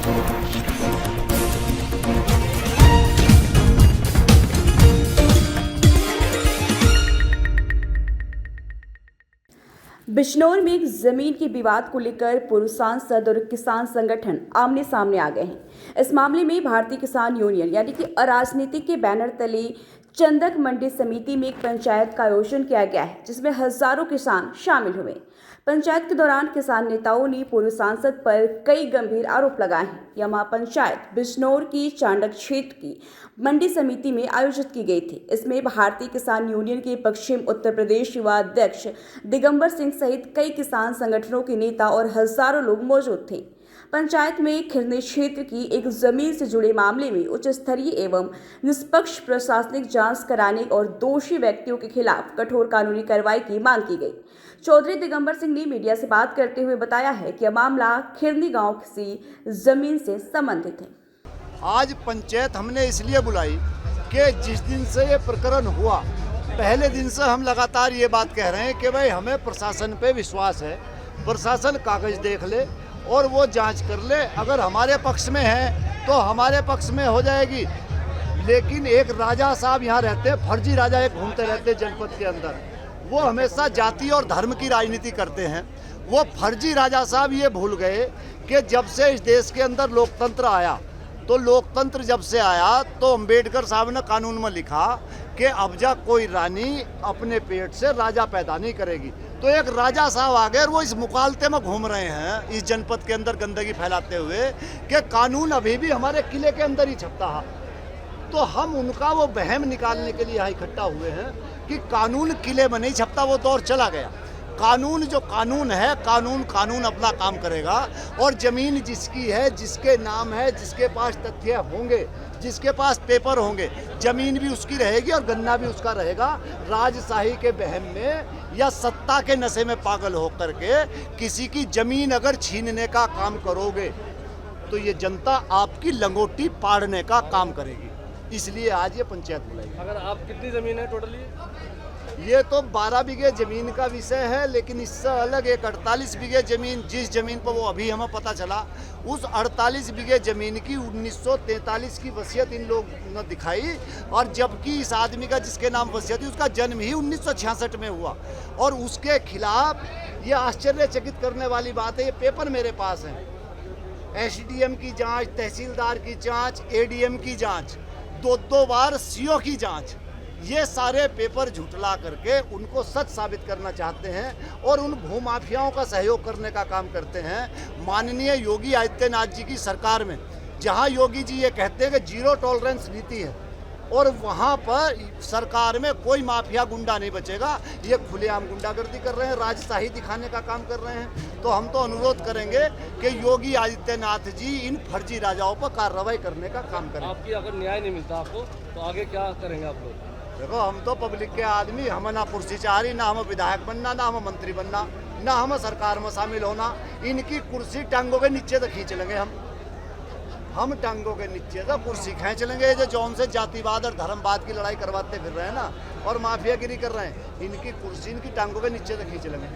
बिजनौर में एक जमीन के विवाद को लेकर पूर्व सांसद और किसान संगठन आमने सामने आ गए हैं। इस मामले में भारतीय किसान यूनियन यानी कि अराजनीतिक के बैनर तले चंदक मंडी समिति में एक पंचायत का आयोजन किया गया है, जिसमें हजारों किसान शामिल हुए। पंचायत के दौरान किसान नेताओं ने पूर्व सांसद पर कई गंभीर आरोप लगाए हैं। यह महापंचायत बिजनौर की चांडक क्षेत्र की मंडी समिति में आयोजित की गई थी। इसमें भारतीय किसान यूनियन के पश्चिम उत्तर प्रदेश युवा अध्यक्ष दिगंबर सिंह सहित कई किसान संगठनों के नेता और हजारों लोग मौजूद थे। पंचायत में खिरनी क्षेत्र की एक जमीन से जुड़े मामले में उच्च स्तरीय एवं निष्पक्ष प्रशासनिक जांच कराने और दोषी व्यक्तियों के खिलाफ कठोर कानूनी कार्रवाई की मांग की गई। चौधरी दिगंबर सिंह ने मीडिया से बात करते हुए बताया है कि यह मामला खिरनी गांव की जमीन से संबंधित है। आज पंचायत हमने इसलिए बुलाई कि जिस दिन से ये प्रकरण हुआ, पहले दिन से हम लगातार ये बात कह रहे हैं कि भाई हमें प्रशासन पे विश्वास है, प्रशासन कागज देख ले और वो जांच कर ले, अगर हमारे पक्ष में है तो हमारे पक्ष में हो जाएगी। लेकिन एक राजा साहब यहाँ रहते हैं, फर्जी राजा एक घूमते रहते हैं जनपद के अंदर, वो हमेशा जाति और धर्म की राजनीति करते हैं। वो फर्जी राजा साहब ये भूल गए कि जब से इस देश के अंदर लोकतंत्र आया, तो लोकतंत्र जब से आया तो अंबेडकर साहब ने कानून में लिखा कि अब जा कोई रानी अपने पेट से राजा पैदा नहीं करेगी। तो एक राजा साहब आ गए और वो इस मुकालते में घूम रहे हैं इस जनपद के अंदर गंदगी फैलाते हुए कि कानून अभी भी हमारे किले के अंदर ही छपता है। तो हम उनका वो वहम निकालने के लिए यहाँ इकट्ठा हुए हैं कि कानून किले में नहीं छपता, वो दौर चला गया। कानून जो कानून है, कानून अपना काम करेगा और ज़मीन जिसकी है, जिसके नाम है, जिसके पास तथ्य होंगे, जिसके पास पेपर होंगे, ज़मीन भी उसकी रहेगी और गन्ना भी उसका रहेगा। राजशाही के बहम में या सत्ता के नशे में पागल होकर के किसी की ज़मीन अगर छीनने का काम करोगे तो ये जनता आपकी लंगोटी पाड़ने का काम करेगी। इसलिए आज ये पंचायत बुलाई। अगर आप कितनी ज़मीन है टोटली? ये तो 12 बीघे ज़मीन का विषय है, लेकिन इससे अलग एक 48 बीघे ज़मीन, जिस ज़मीन पर वो अभी हमें पता चला, उस 48 बीघे ज़मीन की 1943 की वसीयत इन लोग ने दिखाई, और जबकि इस आदमी का जिसके नाम वसीयत थी उसका जन्म ही 1966 में हुआ। और उसके खिलाफ ये आश्चर्यचकित करने वाली बात है, ये पेपर मेरे पास हैं, एसडीएम की जाँच, तहसीलदार की जाँच, एडीएम की जाँच, दो बार सीओ की जाँच, ये सारे पेपर झुठला करके उनको सच साबित करना चाहते हैं और उन भूमाफियाओं का सहयोग करने का काम करते हैं। माननीय योगी आदित्यनाथ जी की सरकार में, जहां योगी जी ये कहते हैं कि जीरो टॉलरेंस नीति है, और वहां पर सरकार में कोई माफिया गुंडा नहीं बचेगा, ये खुलेआम गुंडागर्दी कर रहे हैं, राजशाही दिखाने का काम कर रहे हैं। तो हम तो अनुरोध करेंगे कि योगी आदित्यनाथ जी इन फर्जी राजाओं पर कार्रवाई करने का काम करें। आपकी अगर न्याय नहीं मिलता आपको तो आगे क्या करेंगे आप लोग? देखो, हम तो पब्लिक के आदमी, हम ना कुर्सी चाह रही, ना हम विधायक बनना, ना हम मंत्री बनना, ना हम सरकार में शामिल होना। इनकी कुर्सी टांगों के नीचे तक खींच लेंगे हम टांगों के नीचे तक कुर्सी खींच लेंगे। जो जौन से जातिवाद और धर्मवाद की लड़ाई करवाते फिर रहे हैं ना और माफियागिरी कर रहे हैं, इनकी कुर्सी इनकी टांगों के नीचे तक खींच लेंगे।